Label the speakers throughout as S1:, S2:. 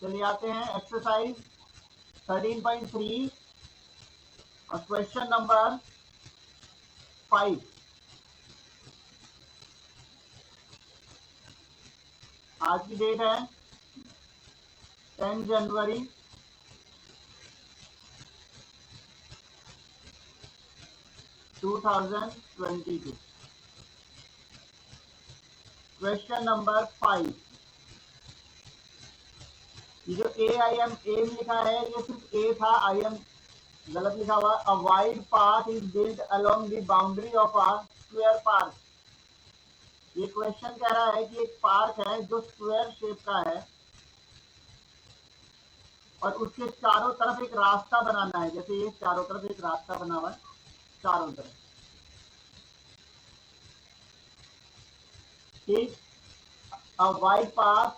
S1: चलिए आते हैं एक्सरसाइज 13.3 और क्वेश्चन नंबर 5। आज की डेट है 10 जनवरी 2022। Question number 5। ये जो एम लिखा है ये सिर्फ ए था, आई एम गलत लिखा हुआ। A wide path is built along the boundary of a square park. ये क्वेश्चन कह रहा है कि एक पार्क है जो स्क्वायर शेप का है और उसके चारों तरफ एक रास्ता बनाना है। जैसे ये चारों तरफ एक रास्ता बना हुआ है, चारों तरफ। ठीक, a wide path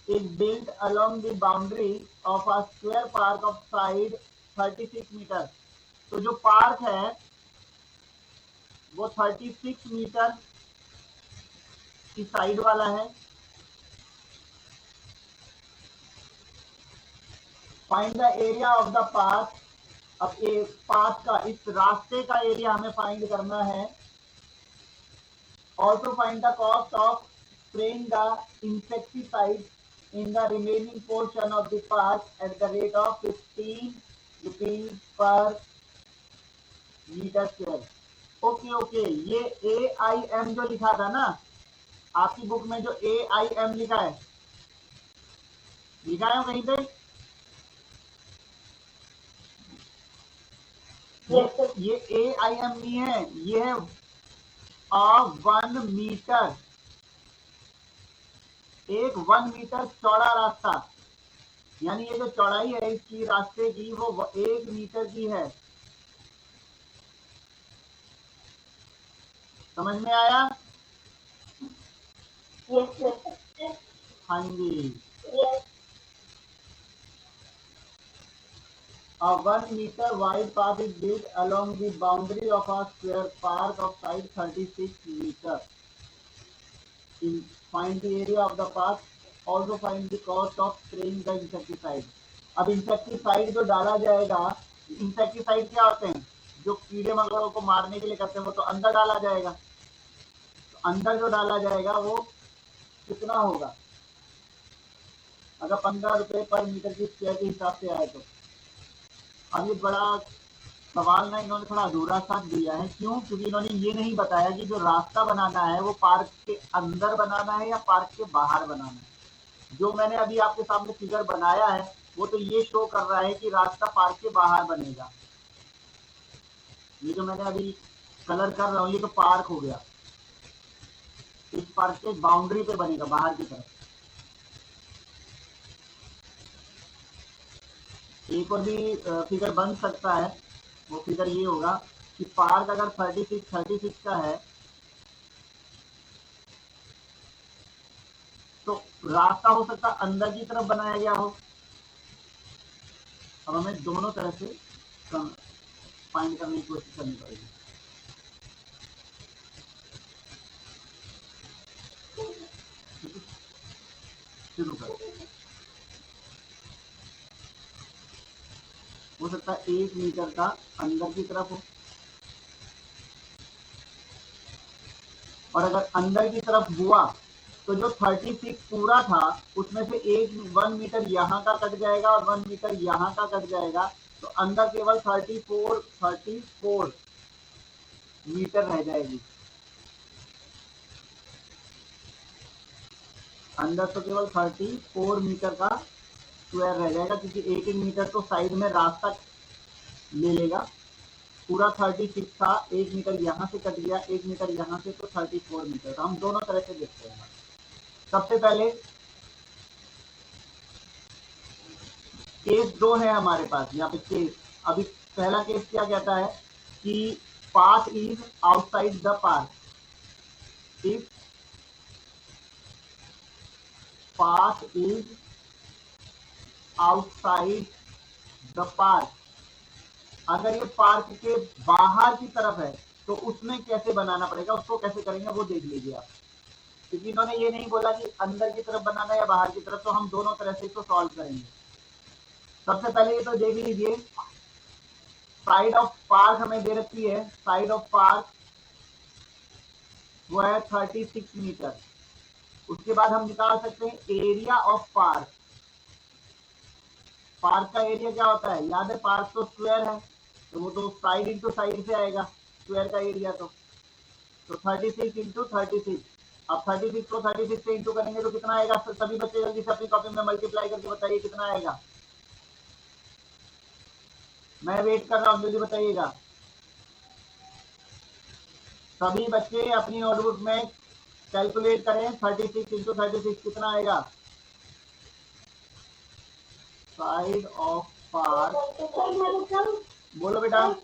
S1: is built along the boundary of a square park of side 36 metre. तो जो पार्क है वो 36 मीटर की साइड वाला है। Find the area of the path. अब पाथ का, इस रास्ते का एरिया हमें फाइंड करना है। Also find the cost of spraying the insecticide in the remaining portion of the park at the rate of 15 rupees per meter square। Okay, ये AIM जो लिखा था ना आपकी बुक में, जो AIM लिखा है कहीं पे? ये AIM नहीं है, ये है 1 मीटर। एक 1 मीटर चौड़ा रास्ता, यानी ये जो चौड़ाई है इसकी रास्ते की वो 1 मीटर की है। समझ में आया? हाँ जी। A 1 meter wide path is built along the boundary of a square park of side 36 meter. Find the area of the path. Also find the cost of spraying the insecticide. अब insecticide जो डाला जाएगा, insecticide क्या होते हैं? जो कीड़े मकोड़ों को मारने के लिए करते हैं, वो तो अंदर डाला जाएगा। तो अंदर जो डाला जाएगा वो कितना होगा? अगर 15 रुपए पर मीटर की स्क्वायर के हिसाब से आए तो। अब ये बड़ा सवाल ना इन्होंने थोड़ा अधूरा सा दिया है। क्यों? क्योंकि इन्होंने ये नहीं बताया कि जो रास्ता बनाना है वो पार्क के अंदर बनाना है या पार्क के बाहर बनाना है। जो मैंने अभी आपके सामने फिगर बनाया है वो तो ये शो कर रहा है कि रास्ता पार्क के बाहर बनेगा। ये जो मैंने अभी कलर कर रहा हूँ ये तो पार्क हो गया, इस पार्क के बाउंड्री पे बनेगा बाहर की तरफ। एक और भी फिगर बन सकता है, वो फिगर ये होगा कि पार्क अगर 36 का है तो रास्ता हो सकता है अंदर की तरफ बनाया गया हो। अब हमें दोनों तरह से फाइंड करने की कोशिश करनी पड़ेगी। शुरू करो। हो सकता है 1 मीटर का अंदर की तरफ हो, और अगर अंदर की तरफ हुआ तो जो 36 पूरा था उसमें से 1 मीटर यहाँ का कट जाएगा और 1 मीटर यहाँ का कट जाएगा, तो अंदर केवल 34 मीटर रह जाएगी। अंदर तो केवल 34 मीटर का स्क्वायर रह जाएगा, क्योंकि 1 मीटर तो साइड में रास्ता ले लेगा। पूरा 36 था, 1 मीटर यहाँ से कट गया, 1 मीटर यहाँ से, तो 34 मीटर। हम दोनों तरह से देखते हैं। सबसे पहले केस 2 है हमारे पास यहाँ पे केस। अभी पहला केस क्या कहता है कि path is outside the park. If path is outside the park, अगर ये पार्क के बाहर की तरफ है तो उसमें कैसे बनाना पड़ेगा, उसको कैसे करेंगे वो देख लीजिए आप। क्योंकि इन्होंने ये नहीं बोला कि अंदर की तरफ बनाना या बाहर की तरफ, तो हम दोनों तरह से इसको सॉल्व करेंगे। सबसे पहले ये तो देख लीजिए, साइड ऑफ पार्क हमें दे रखी है, साइड ऑफ पार्क वो है 36 मीटर। उसके बाद हम निकाल सकते हैं एरिया ऑफ पार्क। पार्क का एरिया क्या होता है, याद है, पार्क तो स्क्वायर है, तो वो तो साइड इंटू साइड से आएगा स्क्वायर का एरिया। तो 36 इंटू 36। अब 36 को 36 से इंटू करेंगे तो कितना आएगा, सभी बच्चे जल्दी से अपनी कॉपी में मल्टीप्लाई करके बताइए कितना आएगा। मैं वेट कर रहा हूँ, जल्दी बताइएगा। सभी बच्चे अपनी नोटबुक में कैलकुलेट करें, 36 इंटू 36 कितना आएगा। साइड ऑफ पार्क, बोलो बेटा।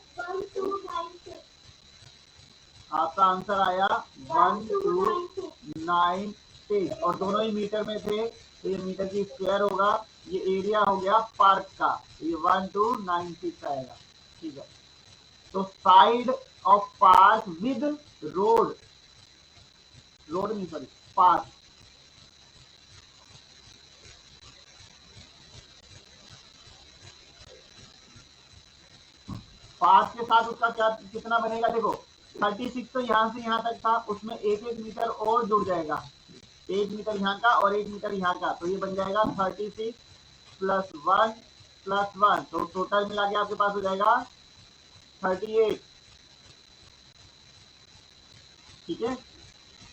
S1: आपका आंसर आया 1296 और दोनों ही मीटर में थे, तो ये मीटर की स्क्वायर होगा। ये एरिया हो गया पार्क का, ये 1296 आएगा। ठीक है, तो side of park with road, road नहीं सॉरी पार्क, पार्क के साथ उसका क्या कितना बनेगा, देखो 36 तो यहाँ से यहाँ तक था, उसमें एक एक मीटर और जुड़ जाएगा, 1 मीटर यहाँ का और 1 मीटर यहाँ का, तो ये बन जाएगा 36 प्लस 1 प्लस 1, तो टोटल मिला के आपके पास हो जाएगा 38। ठीक है,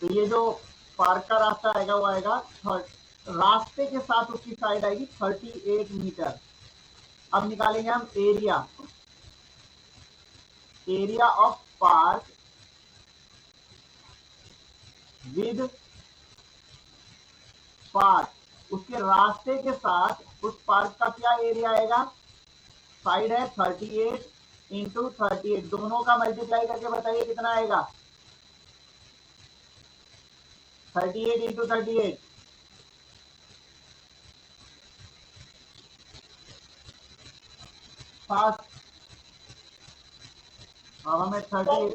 S1: तो ये जो पार्क का रास्ता आएगा वो आएगा, रास्ते के साथ उसकी साइड आएगी 38 मीटर। अब निकालेंगे हम area, area of park with park, उसके रास्ते के साथ उस पार्क का क्या एरिया आएगा, साइड है 38 इंटू 38, दोनों का मल्टीप्लाई करके बताइए कितना आएगा। 38 इंटू 38, फास्ट। अब हमें 38,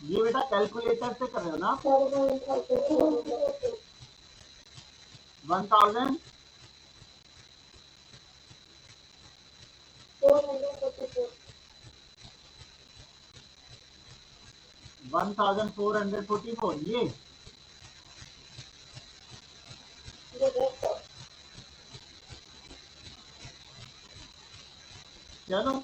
S1: ये बेटा कैलकुलेटर से कर रहे हो ना, 1444 ये चलो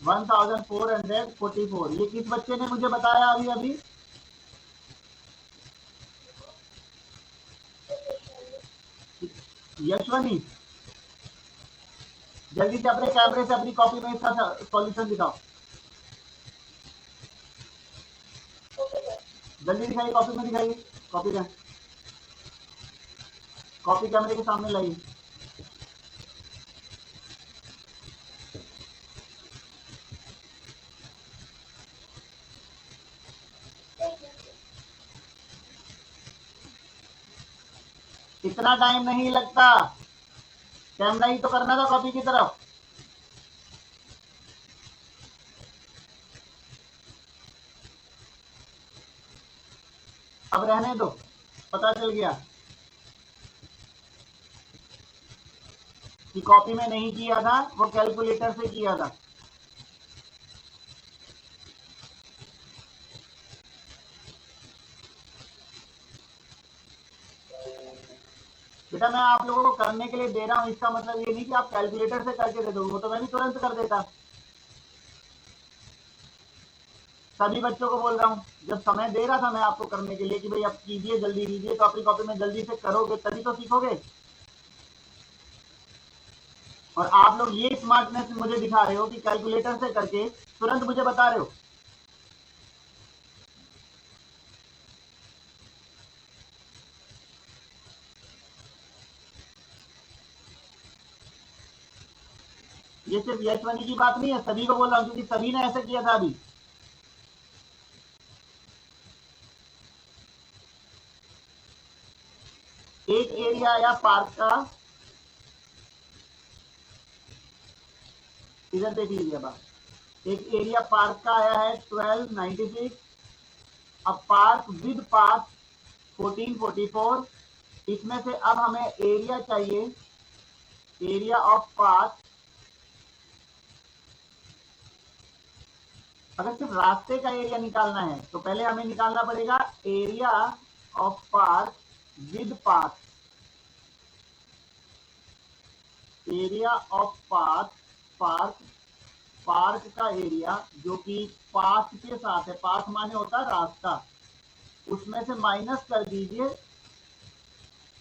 S1: 1444, ये किस बच्चे ने मुझे बताया अभी अभी, यशवनी। जल्दी से अपने कैमरे से अपनी कॉपी में इसका सॉल्यूशन दिखाओ, जल्दी दिखाइए, कॉपी में दिखाइए, कॉपी का कॉपी कैमरे के सामने लाइए। इतना टाइम नहीं लगता, कैमरा ही तो करना था कॉपी की तरफ। अब रहने दो, पता चल गया कि कॉपी में नहीं किया था, वो कैलकुलेटर से किया था। बेटा मैं आप लोगों को करने के लिए दे रहा हूं, इसका मतलब ये नहीं कि आप कैलकुलेटर से करके दे दो, वो तो मैं भी तुरंत कर देता। सभी बच्चों को बोल रहा हूँ, जब समय दे रहा था मैं आपको करने के लिए कि भाई अब कीजिए, जल्दी कीजिए, तो अपनी कॉपी में जल्दी से करोगे तभी तो सीखोगे। और आप लोग ये स्मार्टनेस मुझे दिखा रहे हो कि कैलकुलेटर से करके तुरंत मुझे बता रहे हो। ये सिर्फ यशवनी की बात नहीं है, सभी को बोल रहा हूँ, क्योंकि सभी ने ऐसा किया था अभी। एक एरिया आया पार्क का, फिगर देख लीजिए। अब एक एरिया पार्क का आया है 1296, अब पार्क विद पाथ 1444। इसमें से अब हमें एरिया चाहिए, एरिया ऑफ पाथ। अगर सिर्फ रास्ते का एरिया निकालना है तो पहले हमें निकालना पड़ेगा area of park with path, area of path, park का एरिया जो कि पाथ के साथ है, पाथ माने होता है रास्ता, उसमें से माइनस कर दीजिए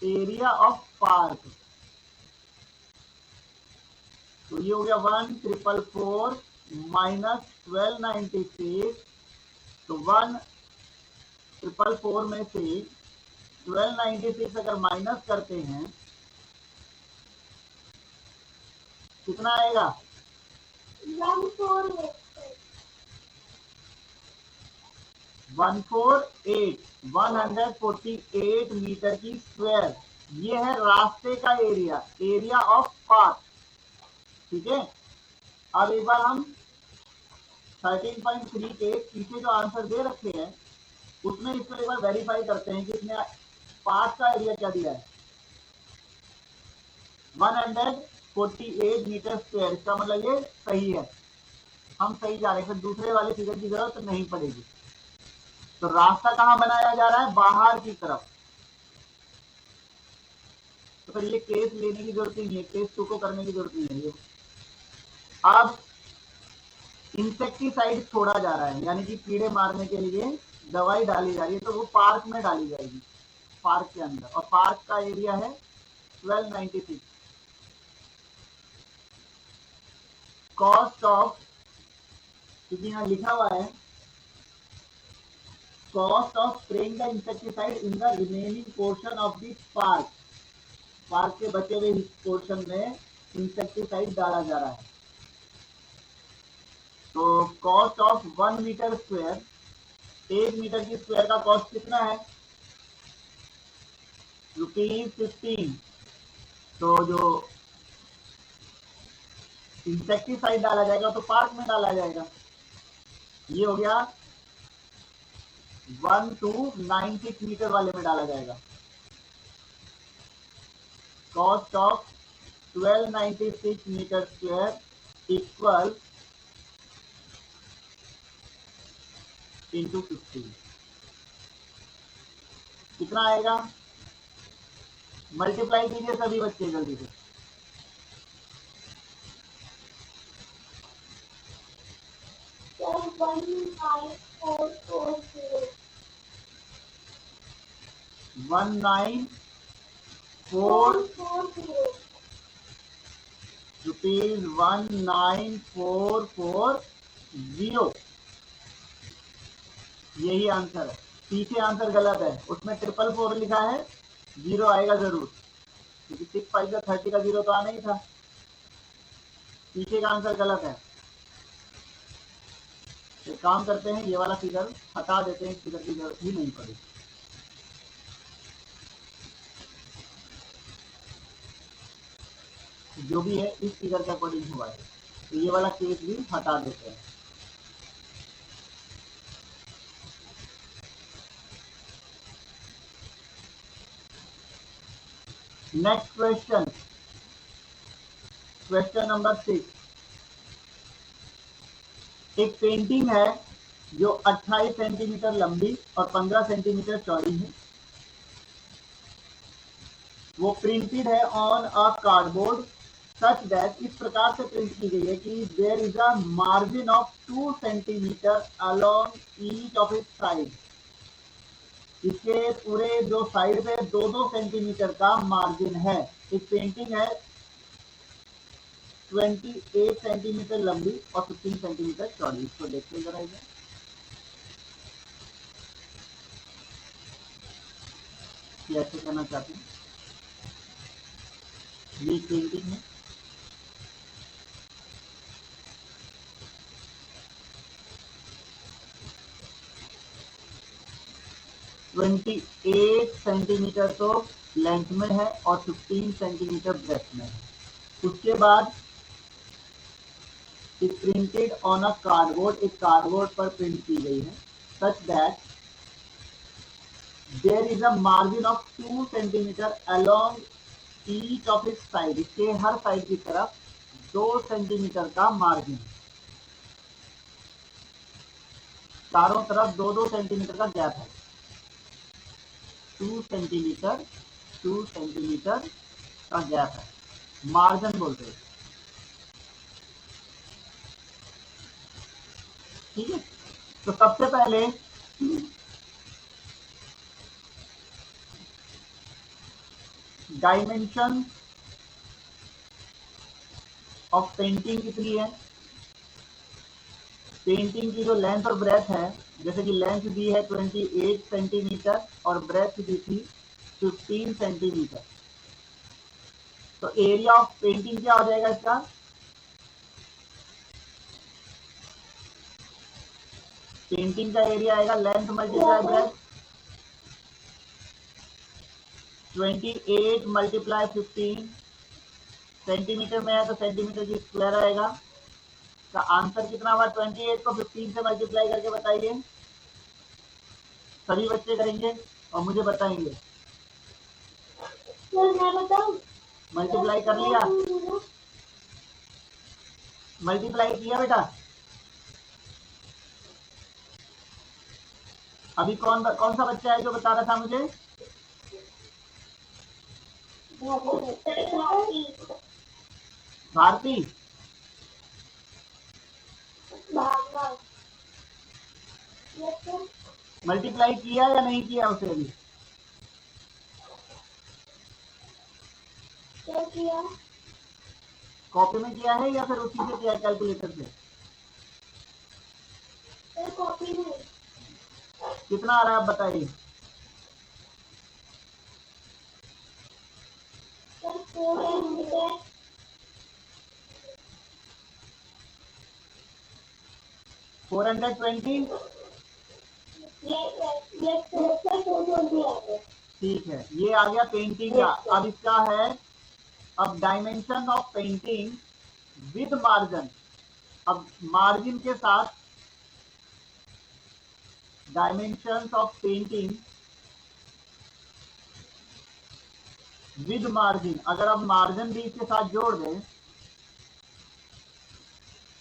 S1: एरिया ऑफ पार्क। तो ये हो गया 1444 माइनस 1296। तो 1444 में से 1296 अगर माइनस करते हैं कितना आएगा? 148 मीटर की स्क्वायर। ये है रास्ते का एरिया, एरिया ऑफ पाथ। ठीक है, अब एक बार हम 13.3 के पीछे जो आंसर दे रखे हैं उसमें इसको एक बार वेरीफाई करते हैं कि इसमें पाथ का एरिया क्या दिया है, 148 मीटर स्क्वायर। इसका मतलब ये सही है, हम सही जा रहे हैं, फिर दूसरे वाले फिगर की जरूरत नहीं पड़ेगी। तो रास्ता कहां बनाया जा रहा है? बाहर की तरफ। तो फिर ये केस लेने की जरूरत नहीं है, केस 2 को करने की जरूरत नहीं है। अब इंसेक्टिसाइड छोड़ा जा रहा है, यानी कि कीड़े मारने के लिए दवाई डाली जा रही है, तो वो पार्क में डाली जाएगी, पार्क के अंदर। और पार्क का एरिया है 1296। कॉस्ट ऑफ, क्योंकि यहाँ लिखा हुआ है cost of spraying the insecticide in the remaining portion of the park, park के बचे हुए पोर्शन में इंसेक्टिसाइड डाला जा रहा है। तो cost of 1 metre square, 1 metre की स्क्वायर का कॉस्ट कितना है? ₹15। तो जो इंसेक्टिसाइड डाला जाएगा तो पार्क में डाला जाएगा। ये हो गया 1296 मीटर वाले में डाला जाएगा। Cost of 1296 metre square equal into 15 कितना आएगा? मल्टीप्लाई कीजिए सभी बच्चे जल्दी से। ₹19,440। यही आंसर है। पीछे आंसर गलत है, उसमें 444 लिखा है, 0 आएगा जरूर, क्योंकि 6 5 का 30 का 0 तो आना ही था। पीछे का आंसर गलत है। एक काम करते हैं, ये वाला फिगर हटा देते हैं, फिगर की जरूरत ही नहीं पड़ेगी। जो भी है इस फिगर का अकॉर्डिंग हुआ है, तो ये वाला केस भी हटा देते हैं। Next question, question number 6। एक पेंटिंग है जो 28 सेंटीमीटर लंबी और 15 सेंटीमीटर चौड़ी है। वो प्रिंटेड है on a cardboard such that, इस प्रकार से प्रिंट की गई है कि there is a margin of 2 centimetre along each of its side. इसके पूरे जो साइड पे 2-2 सेंटीमीटर का मार्जिन है। एक पेंटिंग है 28 सेंटीमीटर लंबी और 15 सेंटीमीटर चौड़ी। इसको देखते जरा इधर, कैसे करना चाहते हैं। ये पेंटिंग है, ट्वेंटी 8 सेंटीमीटर तो लेंथ में है और 15 सेंटीमीटर ब्रेथ में है। उसके बाद is printed on a cardboard, एक कार्डबोर्ड पर प्रिंट की गई है, such that there is a margin of 2 centimetre along each of its side, इसके हर साइड की तरफ 2 सेंटीमीटर का मार्जिन, चारों तरफ 2-2 सेंटीमीटर का गैप है, 2 सेंटीमीटर का गैप है, मार्जिन बोलते हैं। ठीक है, तो सबसे पहले डायमेंशन ऑफ पेंटिंग कितनी है, पेंटिंग की जो लेंथ और ब्रेथ है, जैसे कि लेंथ दी है 28 सेंटीमीटर और ब्रेथ दी थी 15 सेंटीमीटर, तो एरिया ऑफ पेंटिंग क्या हो जाएगा इसका, पेंटिंग का एरिया आएगा length multiply breath, 28 multiply 15, centimetre में है तो सेंटीमीटर की स्क्वायर आएगा, का आंसर कितना हुआ, 28 को 15 से मल्टीप्लाई करके बताइए, सभी बच्चे करेंगे और मुझे बताएंगे। मैं बताऊं? मल्टीप्लाई कर लिया, मल्टीप्लाई किया बेटा, अभी कौन सा बच्चा है जो बता रहा था मुझे, भारती, मल्टीप्लाई किया या नहीं किया उसे अभी, क्या किया, कॉपी में किया है या फिर उसी से किया कैलकुलेटर से, कॉपी में, कितना आ रहा है आप बताइए, 420, ठीक है, ये आ गया पेंटिंग का। अब इसका है, अब dimension of painting with margin, अब मार्जिन के साथ, dimension of painting with margin, अगर आप मार्जिन भी इसके साथ जोड़ दें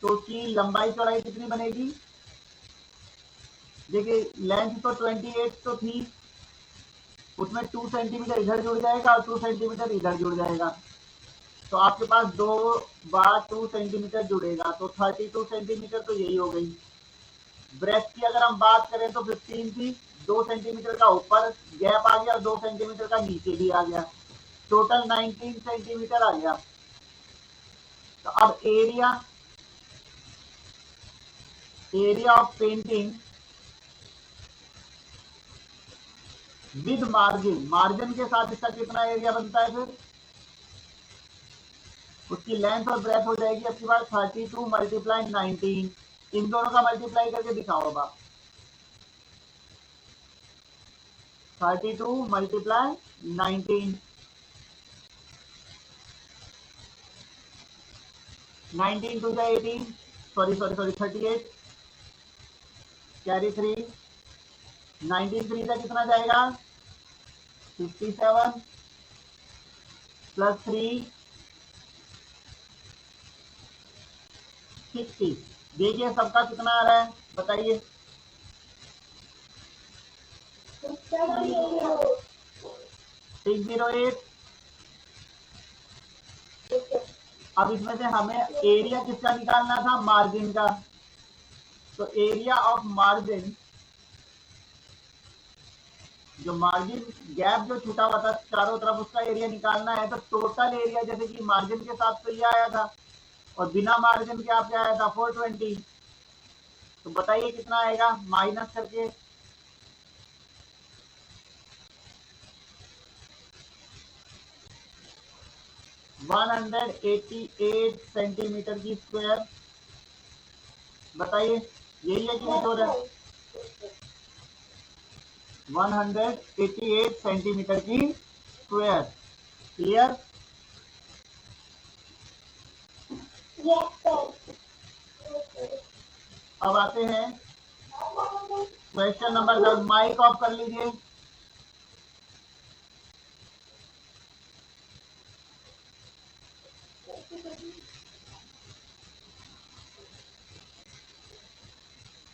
S1: तो उसकी लंबाई चौड़ाई कितनी बनेगी, देखिए लेंथ तो 28 तो थी, उसमें 2 सेंटीमीटर इधर जुड़ जाएगा और 2 सेंटीमीटर इधर जुड़ जाएगा, तो आपके पास 2 बार 2 सेंटीमीटर जुड़ेगा, तो 32 सेंटीमीटर तो यही हो गई। ब्रेथ की अगर हम बात करें तो 15 थी, 2 सेंटीमीटर का ऊपर गैप आ गया और 2 सेंटीमीटर का नीचे भी आ गया, टोटल 19 सेंटीमीटर आ गया। तो अब area of painting with margin, margin के साथ इसका कितना एरिया बनता है, फिर उसकी लेंथ और ब्रेथ हो जाएगी आपके पास 32 मल्टीप्लाई 19, इन दोनों का मल्टीप्लाई करके दिखाओ अब आप, 32 मल्टीप्लाई 19, 19 टू 18, सॉरी 38, कैरी 3, 19 3 का कितना जाएगा, 57 प्लस 3 60, देखिए सबका कितना आ रहा है बताइए, 608। अब इसमें से हमें एरिया किसका निकालना था, मार्जिन का, तो एरिया ऑफ मार्जिन, जो मार्जिन गैप जो छूटा हुआ था चारों तरफ उसका एरिया निकालना है, तो टोटल एरिया जैसे कि मार्जिन के साथ तो ये आया था और बिना मार्जिन के आपके आया था 420, तो बताइए कितना आएगा माइनस करके, वन 188 सेंटीमीटर की स्क्वायर, बताइए यही है कि नहीं हो रहा है, 188 सेंटीमीटर की स्क्वायर, क्लियर, अब आते हैं क्वेश्चन नंबर 10। माइक ऑफ कर लीजिए।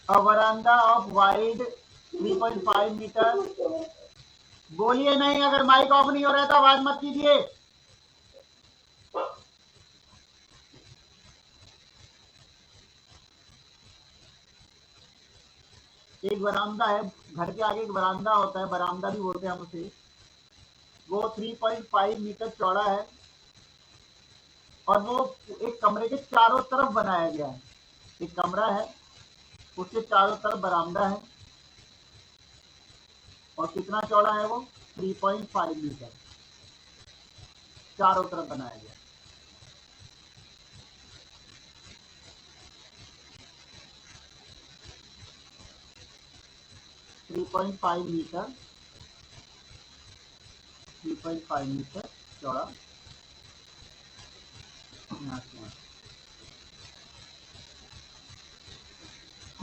S1: A veranda of wide 3.5 metre. बोलिए नहीं, अगर माइक ऑफ नहीं हो रहा है तो आवाज मत कीजिए। एक बरामदा है, घर के आगे एक बरामदा होता है, बरामदा भी बोलते हैं हम उसे। वो 3.5 मीटर चौड़ा है और वो एक कमरे के चारों तरफ बनाया गया है। एक कमरा है, उसके चारों तरफ बरामदा है और कितना चौड़ा है वो 3.5 मीटर चारों तरफ बनाया गया। मीटर 3.5 मीटर चौड़ा।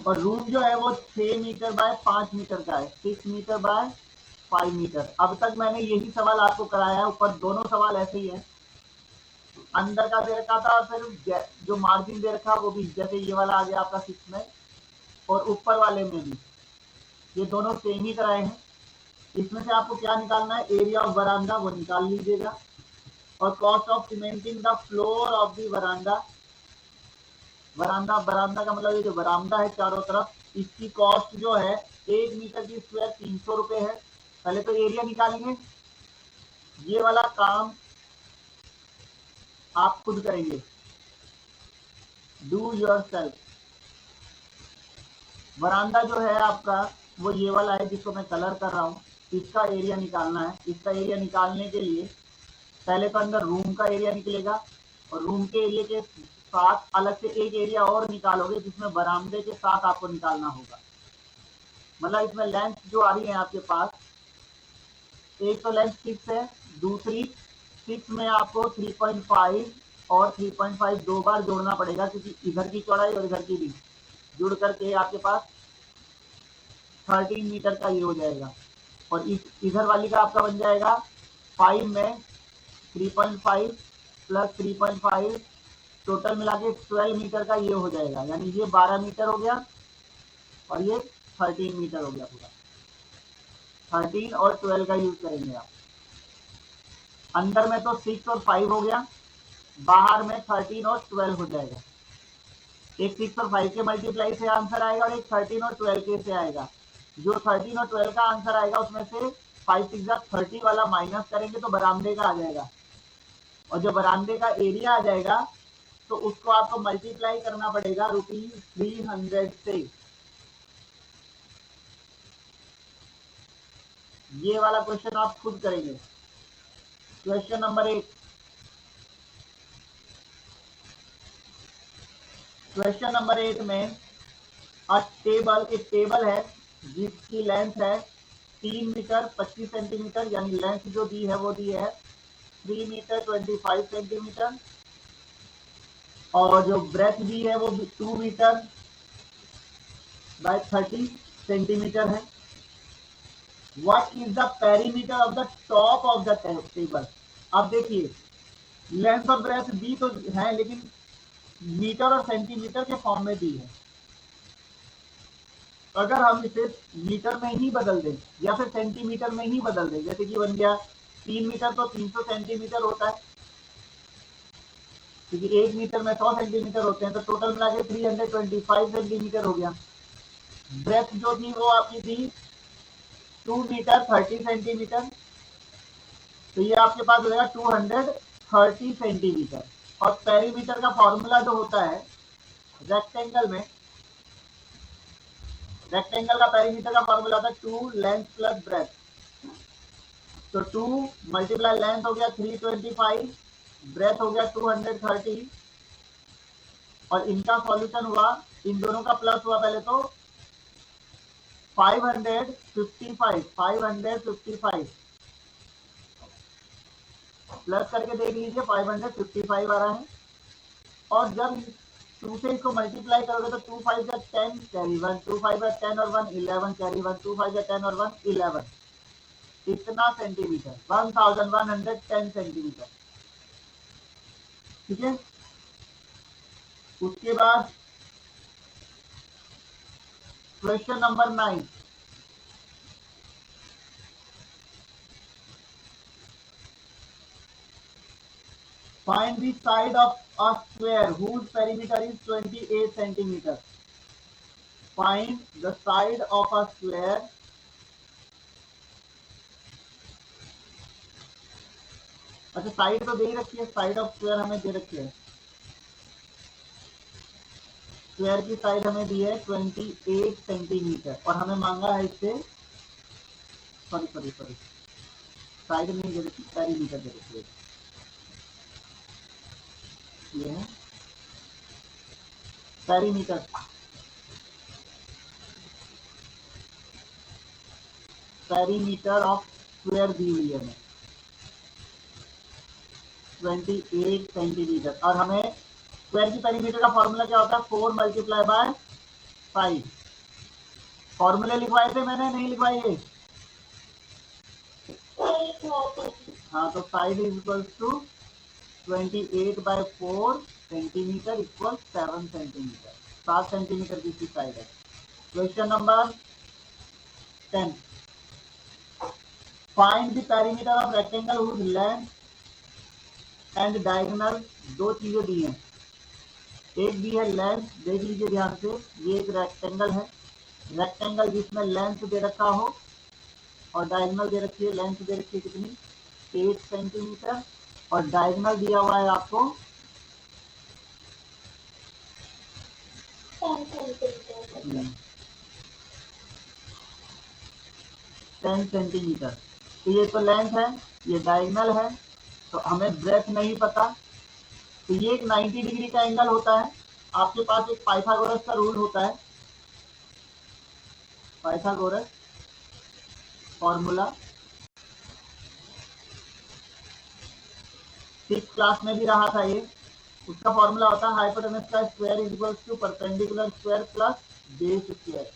S1: और रूम जो है वो 6 मीटर बाय 5 मीटर का है, 6 मीटर बाय 5 मीटर। अब तक मैंने यही सवाल आपको कराया है, ऊपर दोनों सवाल ऐसे ही है। अंदर का दे रखा था और फिर जो मार्जिन दे रखा वो भी, जैसे ये वाला आ गया आपका 6 में, और ऊपर वाले में भी ये दोनों सेम ही कराए हैं। इसमें से आपको क्या निकालना है, एरिया ऑफ बरामदा, वो निकाल लीजिएगा, और cost of cementing the floor of the बरामदा। बरामदा का मतलब ये जो बरामदा है चारों तरफ, इसकी कॉस्ट जो है 1 मीटर की स्क्वायर 300 रुपए है। पहले तो एरिया निकालेंगे, ये वाला काम आप खुद करेंगे, डू योरसेल्फ। बरामदा जो है आपका वो ये वाला है जिसको मैं कलर कर रहा हूँ, इसका एरिया निकालना है। इसका एरिया निकालने के लिए पहले तो अंदर रूम का एरिया निकलेगा, और रूम के एरिया के साथ अलग से एक एरिया और निकालोगे जिसमें बरामदे के साथ आपको निकालना होगा। मतलब इसमें लेंथ जो आ रही है आपके पास, एक तो लेंथ 6 है, दूसरी 6 में आपको 3.5 और 3.5 दो बार जोड़ना पड़ेगा, क्योंकि इधर की चौड़ाई और इधर की भी जुड़ करके आपके पास 13 मीटर का ये हो जाएगा। और इधर वाली का आपका बन जाएगा 5 में 3.5 प्लस 3.5 टोटल मिला के 12 मीटर का ये हो जाएगा। यानी ये 12 मीटर हो गया और ये 13 मीटर हो गया पूरा। 13 और 12 का यूज करेंगे आप। अंदर में तो 6 और 5 हो गया, बाहर में 13 और 12 हो जाएगा। एक 6 और 5 के मल्टीप्लाई से आंसर आएगा और एक 13 और 12 के से आएगा। जो 13 और 12 का आंसर आएगा उसमें से 5 6 30 वाला माइनस करेंगे तो बरामदे का आ जाएगा, और जो बरामदे का एरिया आ जाएगा तो उसको आपको मल्टीप्लाई करना पड़ेगा ₹300 से। ये वाला क्वेश्चन आप खुद करेंगे। क्वेश्चन नंबर 1, क्वेश्चन नंबर 8 में एक टेबल है जिसकी लेंथ है 3 मीटर 25 सेंटीमीटर, यानी लेंथ जो दी है वो दी है 3 मीटर 25 सेंटीमीटर, और जो ब्रेथ दी है वो 2 मीटर बाय 30 सेंटीमीटर है। What is the perimeter of the top of the table. अब देखिए, लेंथ और ब्रेथ दी तो है, लेकिन मीटर और सेंटीमीटर के फॉर्म में दी है। अगर हम इसे मीटर में ही बदल दें या फिर सेंटीमीटर में ही बदल दें, जैसे कि बन गया 3 मीटर तो 300 सेंटीमीटर होता है, क्योंकि 1 मीटर में 100 सेंटीमीटर होते हैं, तो टोटल मिला के 325 सेंटीमीटर हो गया। ब्रेथ जो थी वो आपकी थी 2 मीटर 30 सेंटीमीटर, तो ये आपके पास हो जाएगा 230 सेंटीमीटर। और पेरीमीटर का फॉर्मूला जो होता है रेक्टेंगल का पेरीमीटर का फॉर्मूला होता है 2 लेंथ प्लस ब्रेथ। तो 2 मल्टीप्लाई लेंथ हो गया 325, ब्रेथ हो गया 230, और इनका सॉल्यूशन हुआ, इन दोनों का प्लस हुआ पहले तो 555 प्लस करके देख लीजिए 555 आ रहा है। और जब 2 से इसको मल्टीप्लाई करोगे तो 2 5 या 10 कैरी 1, 2 5 या 10 और 1 11 कैरी 1, 2 5 या 10 और 1 11, इतना सेंटीमीटर, 1110 सेंटीमीटर। ठीक है, उसके बाद question number 9, find the side of a square whose perimeter is 28 centimeter. Find the side of a square अच्छा साइड तो दे ही रखी है, साइड ऑफ स्क्वायर हमें दे रखी है, स्क्वायर की साइड हमें दी है 28 सेंटीमीटर और हमें मांगा है इससे सॉरी साइड नहीं दे रखी, पेरीमीटर दे रखी है, ये है पेरीमीटर। पेरीमीटर ऑफ स्क्वायर दी हुई है हमें 28 सेंटीमीटर और हमें स्क्वायर की पेरीमीटर का फॉर्मूला क्या होता है 4 मल्टीप्लाई बाय 5। फॉर्मूले लिखवाए थे मैंने, नहीं लिखवाइए? हाँ, तो side is equal to 28 by 4 centimetre equal 7 centimetre, 7 centimetre की साइड है। Question number 10, find the perimeter of rectangle whose length and diagonal. दो चीजें दी हैं, एक दी है लेंथ, देख लीजिए ध्यान से, ये एक रेक्टेंगल है, रेक्टेंगल जिसमें लेंथ दे रखा हो और डायगोनल दे रखी है, लेंथ दे रखी है कितनी 8 सेंटीमीटर और डायगोनल दिया हुआ है आपको 10 सेंटीमीटर। तो ये तो लेंथ है, ये डायगोनल है, तो हमें ब्रेथ नहीं पता, तो ये एक 90 डिग्री का एंगल होता है। आपके पास एक पाइथागोरस का रूल होता है, पाइथागोरस फॉर्मूला 6th क्लास में भी रहा था ये, उसका फॉर्मूला होता है हाइपोटेनस का square is equal to perpendicular square plus base square.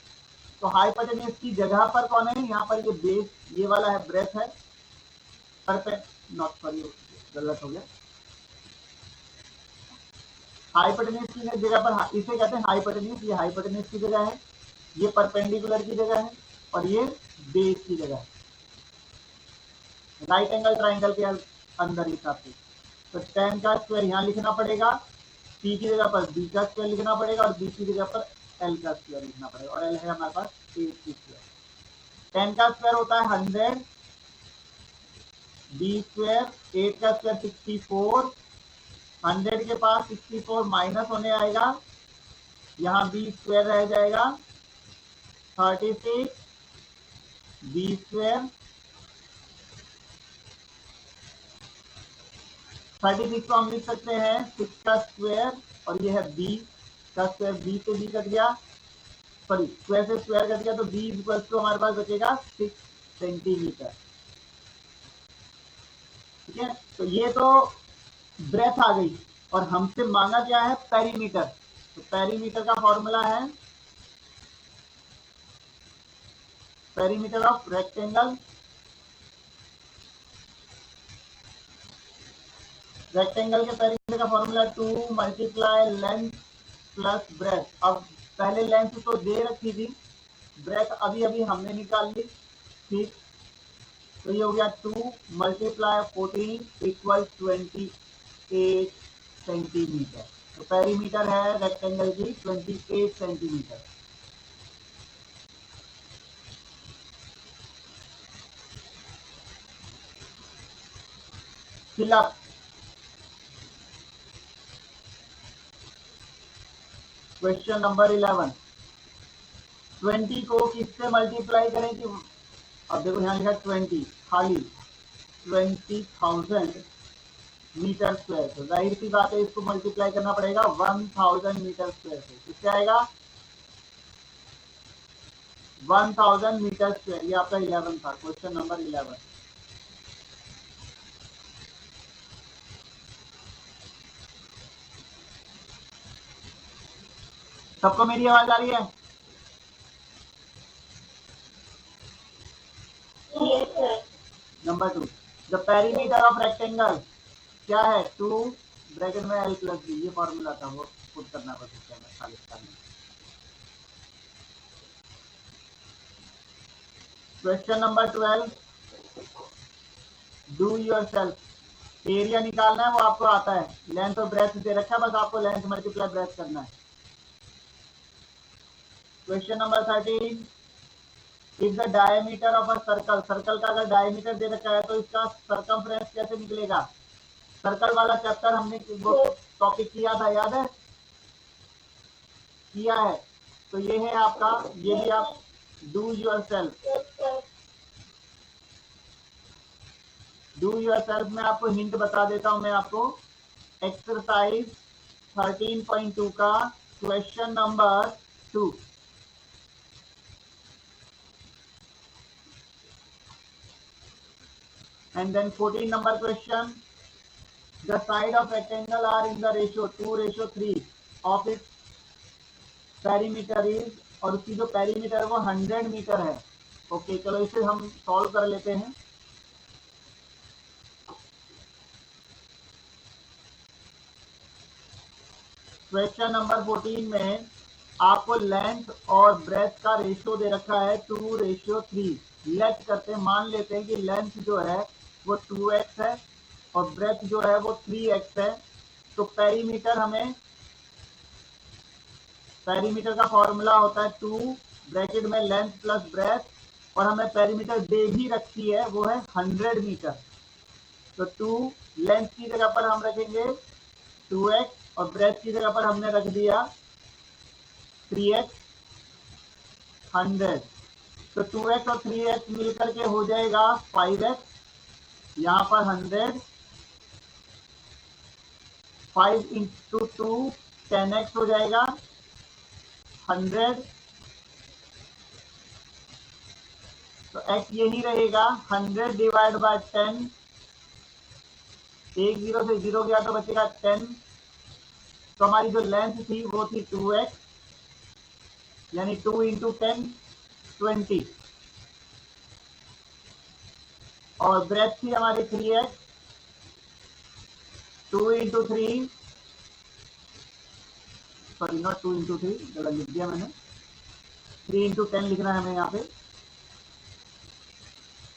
S1: तो हाइपोटेनस की जगह पर कौन है, यहाँ पर ये बेस, ये वाला है ब्रेथ है, गलत हो गया, हाइपोटेनस की जगह पर इसे कहते हैं हाइपोटेनस, ये हाइपोटेनस की जगह है, ये परपेंडिकुलर की जगह है और ये बेस की जगह है, राइट एंगल ट्राइंगल के अंदर हिसाब से। तो 10 का स्क्वायर यहाँ लिखना पड़ेगा, P की जगह पर B का स्क्वायर लिखना पड़ेगा और B की जगह पर L का स्क्वायर लिखना पड़ेगा और L है हमारे पास 8 की स्क्वायर। 10 का स्क्वायर होता है 100, B स्क्वायर, 8 का स्क्वायर 64, 100 के पास 64 माइनस होने आएगा, यहाँ B स्क्वायर रह जाएगा 36, B स्क्वायर 36 को हम लिख सकते हैं 6 का स्क्वायर और ये है B का स्क्वायर, B से B कट गया, सॉरी स्क्वायर से स्क्वायर कट गया, तो B इक्वल टू हमारे पास बचेगा 6 सेंटीमीटर। ठीक है, तो ये तो ब्रेथ आ गई और हमसे मांगा क्या है पेरीमीटर। तो पेरीमीटर का फॉर्मूला है पेरीमीटर ऑफ रेक्टेंगल, रेक्टेंगल के पेरीमीटर का formula 2 multiply length plus breadth. अब पहले लेंथ तो दे रखी थी, ब्रेथ अभी अभी हमने निकाल ली, ठीक, तो ये हो गया 2 मल्टीप्लाई 14 इक्वल 28 सेंटीमीटर। तो पेरीमीटर है रेक्टेंगल की 28 centimetre. Fill up question number 11, 20 को किससे मल्टीप्लाई करें कि, अब देखो यहाँ लिखा 20 खाली 20,000 मीटर स्क्वायर, तो जाहिर सी बात है इसको मल्टीप्लाई करना पड़ेगा 1000 मीटर स्क्वायर से, किससे आएगा 1000 मीटर स्क्वायर। ये आपका 11 था, क्वेश्चन नंबर 11। सबको मेरी आवाज आ रही है? Number 2, the perimeter of rectangle क्या है? 2 ब्रैकेट में l प्लस बी, ये फॉर्मूला था, वो पुट करना पड़ता है खालिस्तान में। Question number 12, do your self. Area निकालना है, वो आपको आता है, लेंथ और ब्रेथ दे रखा है, बस आपको लेंथ मल्टीप्लाई ब्रेथ करना है। Question number 13, if the diameter of a circle, circle का अगर डायमीटर दे रखा है तो इसका सर्कमफ्रेंस कैसे निकलेगा? सर्कल वाला चैप्टर हमने वो टॉपिक किया था, याद है? किया है, तो ये है आपका, ये भी आप do your self. Do your self में आपको हिंट बता देता हूं मैं आपको। एक्सरसाइज 13.2 का question number 2, and then 14 number question, the side of rectangle are in the ratio 2:3 of its perimeter is, और उसकी जो पेरीमीटर है वो 100 मीटर है। ओके, चलो इसे हम सॉल्व कर लेते हैं। क्वेश्चन नंबर 14 में आपको लेंथ और ब्रेथ का रेशियो दे रखा है 2:3। लेट करते मान लेते हैं कि लेंथ जो है वो 2x है और ब्रेथ जो है वो 3x है। तो पेरीमीटर हमें, पेरीमीटर का फॉर्मूला होता है 2 ब्रैकेट में लेंथ प्लस ब्रेथ, और हमें पेरीमीटर दे भी रखी है, वो है 100 मीटर। तो 2 लेंथ की जगह पर हम रखेंगे 2x और ब्रेथ की जगह पर हमने रख दिया 3x 100। तो 2x और 3x मिलकर के हो जाएगा 5x, यहाँ पर 100, 5 इंटू 2 10x हो जाएगा 100, तो x यही रहेगा 100 डिवाइड बाय 10, एक 0 से 0 गया तो बचेगा 10। तो हमारी जो लेंथ थी वो थी 2x, यानी 2 इंटू 10 20, और ब्रेथ थी हमारी 3x, 2 into 3, sorry not 2 into 3, गलत लिख दिया मैंने, 3 इंटू 10 लिखना है हमें यहाँ पे,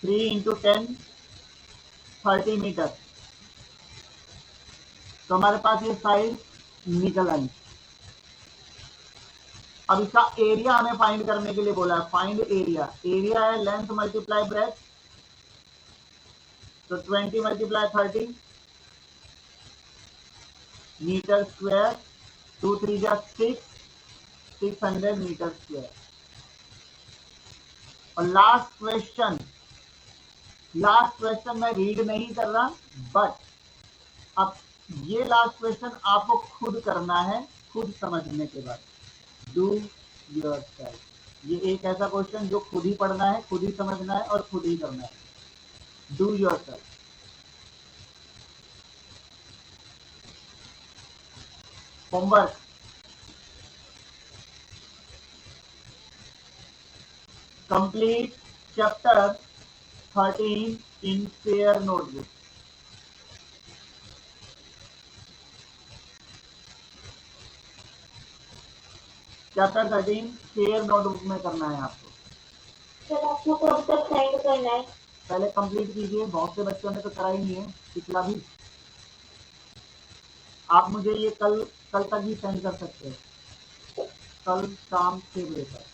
S1: 3 इंटू 10 30 मीटर। तो हमारे पास ये साइज निकल आई। अब इसका एरिया हमें फाइंड करने के लिए बोला है, फाइंड एरिया। एरिया है लेंथ मल्टीप्लाई ब्रेथ, तो 20 मल्टीप्लाई 30 मीटर स्क्वायर, 2 3 जा 6, 600 मीटर स्क्वायर। और लास्ट क्वेश्चन मैं रीड नहीं कर रहा, बट अब ये लास्ट क्वेश्चन आपको खुद करना है, खुद समझने के बाद। डू योर सेल्फ, ये एक ऐसा क्वेश्चन जो खुद ही पढ़ना है, खुद ही समझना है और खुद ही करना है। Do your self. Homework, complete chapter 13 in fair notebook. Chapter 13 fair notebook में करना है आपको।
S2: सर आपको कब तक सेंड करना है?
S1: पहले कंप्लीट कीजिए, बहुत से बच्चों ने तो करा ही नहीं है पिछला भी। आप मुझे ये कल तक ही सेंड कर सकते हैं, कल शाम 6 बजे तक।